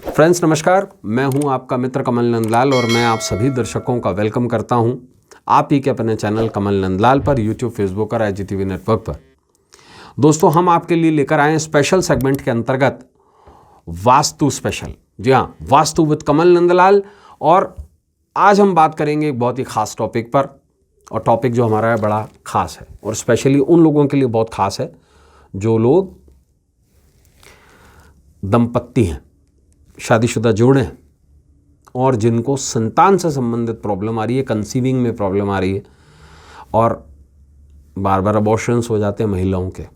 Friends नमस्कार, मैं हूं आपका मित्र कमल नंदलाल और मैं आप सभी दर्शकों का वेलकम करता हूं आप ही के अपने चैनल कमल नंदलाल पर यूट्यूब, फेसबुक और IGTV नेटवर्क पर। दोस्तों, हम आपके लिए लेकर आए हैं स्पेशल सेगमेंट के अंतर्गत वास्तु स्पेशल। जी हाँ, वास्तु विद कमल नंदलाल। और आज हम बात करेंगे एक बहुत ही खास टॉपिक पर, और टॉपिक जो हमारा है बड़ा खास है और स्पेशली उन लोगों के लिए बहुत खास है जो लोग दंपत्ति हैं, शादीशुदा जोड़े हैं और जिनको संतान से संबंधित प्रॉब्लम आ रही है, कंसीविंग में प्रॉब्लम आ रही है और बार बार अबॉर्शंस हो जाते हैं महिलाओं के।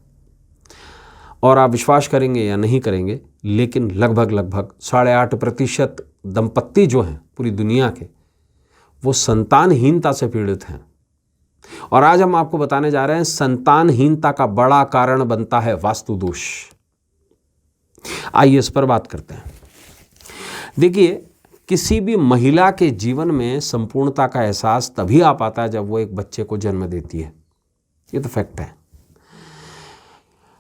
और आप विश्वास करेंगे या नहीं करेंगे, लेकिन लगभग 8.5% दंपत्ति जो हैं पूरी दुनिया के, वो संतानहीनता से पीड़ित हैं। और आज हम आपको बताने जा रहे हैं संतानहीनता का बड़ा कारण बनता है वास्तु दोष। आइए इस पर बात करते हैं। देखिए, किसी भी महिला के जीवन में संपूर्णता का एहसास तभी आ पाता है जब वो एक बच्चे को जन्म देती है। ये तो फैक्ट है।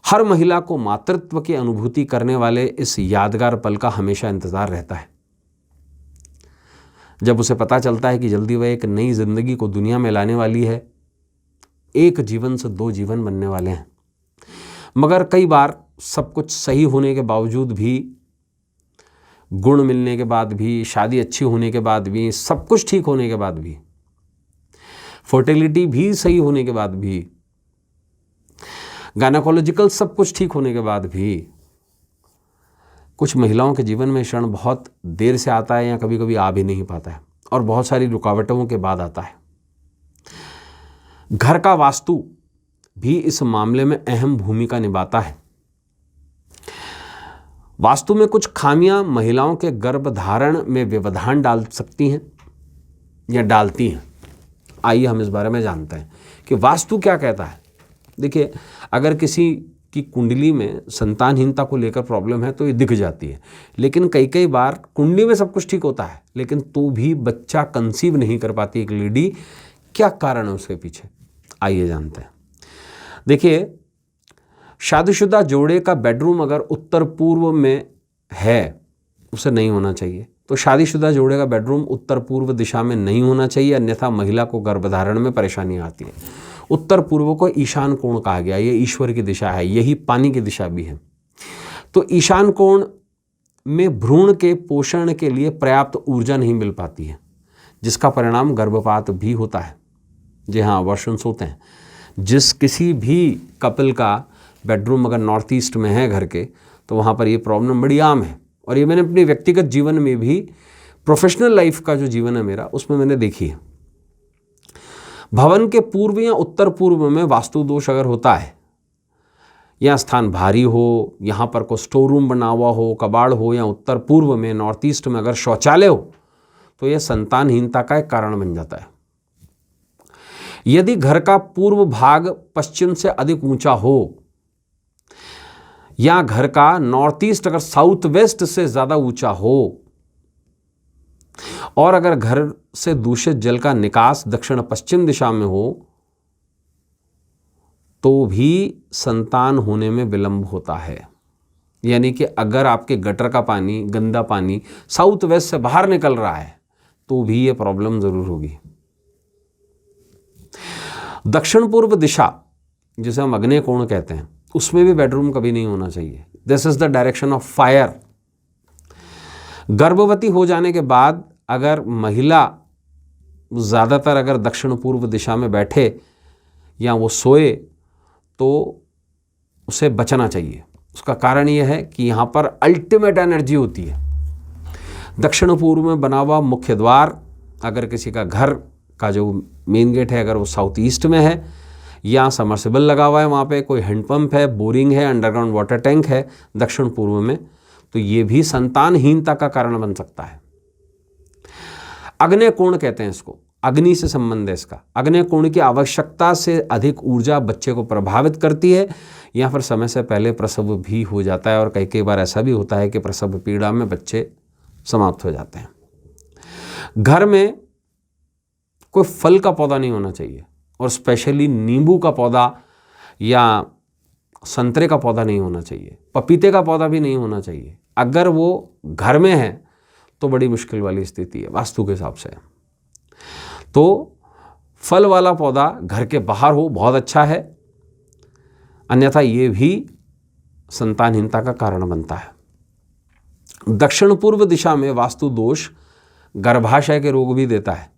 हर महिला को मातृत्व की अनुभूति करने वाले इस यादगार पल का हमेशा इंतजार रहता है, जब उसे पता चलता है कि जल्दी वह एक नई जिंदगी को दुनिया में लाने वाली है। एक जीवन से 2 जीवन बनने वाले हैं। मगर कई बार सब कुछ सही होने के बावजूद भी, गुण मिलने के बाद भी, शादी अच्छी होने के बाद भी, सब कुछ ठीक होने के बाद भी, फर्टिलिटी भी सही होने के बाद भी, गायनेकोलॉजिकल सब कुछ ठीक होने के बाद भी, कुछ महिलाओं के जीवन में क्षण बहुत देर से आता है या कभी कभी आ भी नहीं पाता है और बहुत सारी रुकावटों के बाद आता है। घर का वास्तु भी इस मामले में अहम भूमिका निभाता है। वास्तु में कुछ खामियां महिलाओं के गर्भधारण में व्यवधान डाल सकती हैं या डालती हैं। आइए हम इस बारे में जानते हैं कि वास्तु क्या कहता है। देखिए, अगर किसी की कुंडली में संतानहीनता को लेकर प्रॉब्लम है तो ये दिख जाती है, लेकिन कई बार कुंडली में सब कुछ ठीक होता है लेकिन तो भी बच्चा कंसीव नहीं कर पाती एक लेडी। क्या कारण है उसके पीछे, आइए जानते हैं। देखिए, शादीशुदा जोड़े का बेडरूम अगर उत्तर पूर्व में है, उसे नहीं होना चाहिए। तो शादीशुदा जोड़े का बेडरूम उत्तर पूर्व दिशा में नहीं होना चाहिए, अन्यथा महिला को गर्भधारण में परेशानी आती है। उत्तर पूर्व को ईशान कोण कहा गया। ये ईश्वर की दिशा है, यही पानी की दिशा भी है। तो ईशान कोण में भ्रूण के पोषण के लिए पर्याप्त ऊर्जा नहीं मिल पाती है, जिसका परिणाम गर्भपात भी होता है। जी हाँ, अबॉर्शंस होते हैं। जिस किसी भी कपल का बेडरूम अगर नॉर्थ ईस्ट में है घर के, तो वहाँ पर ये प्रॉब्लम बड़ी आम है। और ये मैंने अपने व्यक्तिगत जीवन में भी, प्रोफेशनल लाइफ का जो जीवन है मेरा, उसमें मैंने देखी है। भवन के पूर्व या उत्तर पूर्व में वास्तु दोष अगर होता है, या स्थान भारी हो, यहाँ पर कोई स्टोर रूम बना हुआ हो, कबाड़ हो, या उत्तर पूर्व में नॉर्थ ईस्ट में अगर शौचालय हो, तो यह संतानहीनता का एक कारण बन जाता है। यदि घर का पूर्व भाग पश्चिम से अधिक ऊंचा हो, या घर का नॉर्थ ईस्ट अगर साउथ वेस्ट से ज्यादा ऊंचा हो, और अगर घर से दूषित जल का निकास दक्षिण पश्चिम दिशा में हो, तो भी संतान होने में विलंब होता है। यानी कि अगर आपके गटर का पानी, गंदा पानी साउथ वेस्ट से बाहर निकल रहा है, तो भी ये प्रॉब्लम जरूर होगी। दक्षिण पूर्व दिशा, जिसे हम आग्नेय कोण कहते हैं, उसमें भी बेडरूम कभी नहीं होना चाहिए। This is the direction of fire. गर्भवती हो जाने के बाद अगर महिला ज़्यादातर अगर दक्षिण पूर्व दिशा में बैठे या वो सोए, तो उसे बचना चाहिए। उसका कारण यह है कि यहाँ पर अल्टीमेट एनर्जी होती है। दक्षिण पूर्व में बना हुआ मुख्य द्वार, अगर किसी का घर का जो मेन गेट है अगर वो साउथ ईस्ट में है, या समरसेबल लगा हुआ है, वहाँ पे कोई हैंडपंप है, बोरिंग है, अंडरग्राउंड वाटर टैंक है दक्षिण पूर्व में, तो ये भी संतानहीनता का कारण बन सकता है। आग्नेय कोण कहते हैं इसको, अग्नि से संबंध है इसका। आग्नेय कोण की आवश्यकता से अधिक ऊर्जा बच्चे को प्रभावित करती है, या फिर समय से पहले प्रसव भी हो जाता है, और कई बार ऐसा भी होता है कि प्रसव पीड़ा में बच्चे समाप्त हो जाते हैं। घर में कोई फल का पौधा नहीं होना चाहिए, और स्पेशली नींबू का पौधा या संतरे का पौधा नहीं होना चाहिए, पपीते का पौधा भी नहीं होना चाहिए। अगर वो घर में है तो बड़ी मुश्किल वाली स्थिति है वास्तु के हिसाब से। तो फल वाला पौधा घर के बाहर हो बहुत अच्छा है, अन्यथा ये भी संतानहीनता का कारण बनता है। दक्षिण पूर्व दिशा में वास्तु दोष गर्भाशय के रोग भी देता है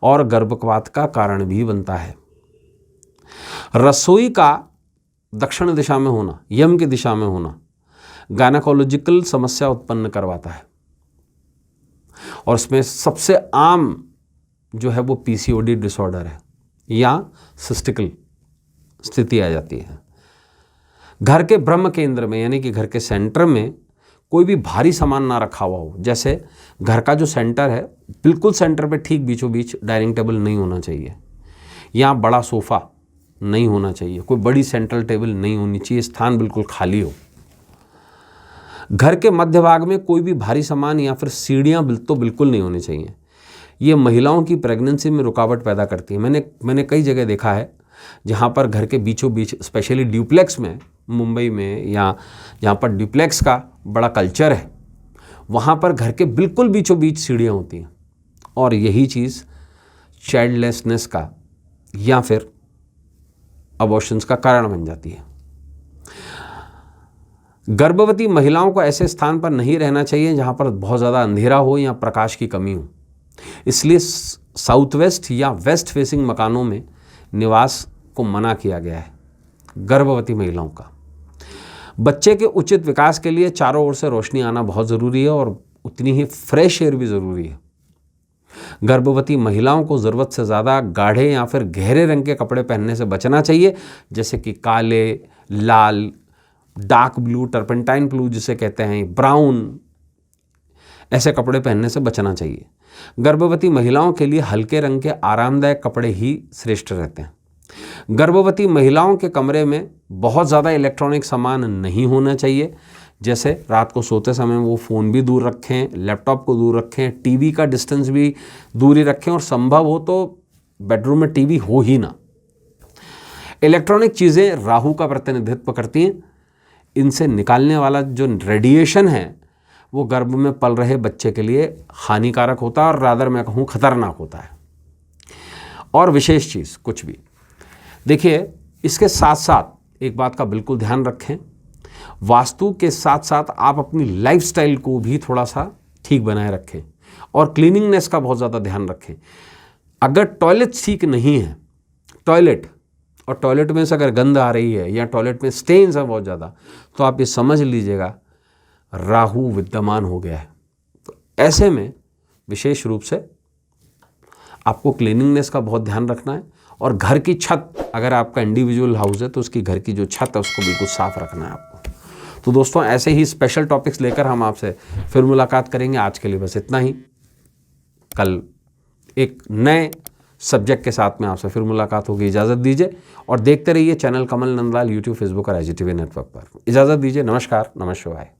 और गर्भपात का कारण भी बनता है। रसोई का दक्षिण दिशा में होना, यम की दिशा में होना गायनेकोलॉजिकल समस्या उत्पन्न करवाता है और इसमें सबसे आम जो है वो पीसीओडी डिसऑर्डर है या सिस्टिकल स्थिति आ जाती है। घर के ब्रह्म केंद्र में यानी कि घर के सेंटर में कोई भी भारी सामान ना रखा हुआ हो। जैसे घर का जो सेंटर है बिल्कुल सेंटर पे ठीक बीचों बीच डाइनिंग टेबल नहीं होना चाहिए, या बड़ा सोफ़ा नहीं होना चाहिए, कोई बड़ी सेंट्रल टेबल नहीं होनी चाहिए, स्थान बिल्कुल खाली हो। घर के मध्य भाग में कोई भी भारी सामान या फिर सीढ़ियाँ तो बिल्कुल नहीं होनी चाहिए। ये महिलाओं की प्रेगनेंसी में रुकावट पैदा करती है। मैंने कई जगह देखा है जहाँ पर घर के बीचों बीच, स्पेशली ड्यूप्लेक्स में, मुंबई में या जहाँ पर ड्यूप्लेक्स का बड़ा कल्चर है, वहाँ पर घर के बिल्कुल बीचों बीच सीढ़ियाँ होती हैं और यही चीज़ चाइल्डलेसनेस का या फिर अबॉर्शंस का कारण बन जाती है। गर्भवती महिलाओं को ऐसे स्थान पर नहीं रहना चाहिए जहाँ पर बहुत ज़्यादा अंधेरा हो या प्रकाश की कमी हो। इसलिए साउथ वेस्ट या वेस्ट फेसिंग मकानों में निवास को मना किया गया है गर्भवती महिलाओं का। बच्चे के उचित विकास के लिए चारों ओर से रोशनी आना बहुत ज़रूरी है और उतनी ही फ्रेश एयर भी ज़रूरी है। गर्भवती महिलाओं को ज़रूरत से ज़्यादा गाढ़े या फिर गहरे रंग के कपड़े पहनने से बचना चाहिए, जैसे कि काले, लाल, डार्क ब्लू, टर्पेंटाइन ब्लू जिसे कहते हैं, ब्राउन, ऐसे कपड़े पहनने से बचना चाहिए। गर्भवती महिलाओं के लिए हल्के रंग के आरामदायक कपड़े ही श्रेष्ठ रहते हैं। गर्भवती महिलाओं के कमरे में बहुत ज़्यादा इलेक्ट्रॉनिक सामान नहीं होना चाहिए, जैसे रात को सोते समय वो फ़ोन भी दूर रखें, लैपटॉप को दूर रखें, टीवी का डिस्टेंस भी दूरी रखें और संभव हो तो बेडरूम में टीवी हो ही ना। इलेक्ट्रॉनिक चीज़ें राहु का प्रतिनिधित्व करती हैं। इनसे निकालने वाला जो रेडिएशन है वो गर्भ में पल रहे बच्चे के लिए हानिकारक होता है और रादर मैं कहूँ खतरनाक होता है। और विशेष चीज़ कुछ भी देखिए, इसके साथ साथ एक बात का बिल्कुल ध्यान रखें, वास्तु के साथ साथ आप अपनी लाइफस्टाइल को भी थोड़ा सा ठीक बनाए रखें और क्लीनिंगनेस का बहुत ज़्यादा ध्यान रखें। अगर टॉयलेट ठीक नहीं है, टॉयलेट में से अगर गंद आ रही है या टॉयलेट में स्टेन्स है बहुत ज़्यादा, तो आप ये समझ लीजिएगा राहु विद्यमान हो गया है। तो ऐसे में विशेष रूप से आपको क्लीनिंगनेस का बहुत ध्यान रखना है और घर की छत, अगर आपका इंडिविजुअल हाउस है तो उसकी घर की जो छत है उसको बिल्कुल साफ रखना है आपको। तो दोस्तों, ऐसे ही स्पेशल टॉपिक्स लेकर हम आपसे फिर मुलाकात करेंगे। आज के लिए बस इतना ही। कल एक नए सब्जेक्ट के साथ में आपसे फिर मुलाकात होगी। इजाज़त दीजिए और देखते रहिए channel Kamal Nandlal, YouTube, Facebook और IGTV नेटवर्क पर। इजाज़त दीजिए। नमस्कार, नमः शिवाय।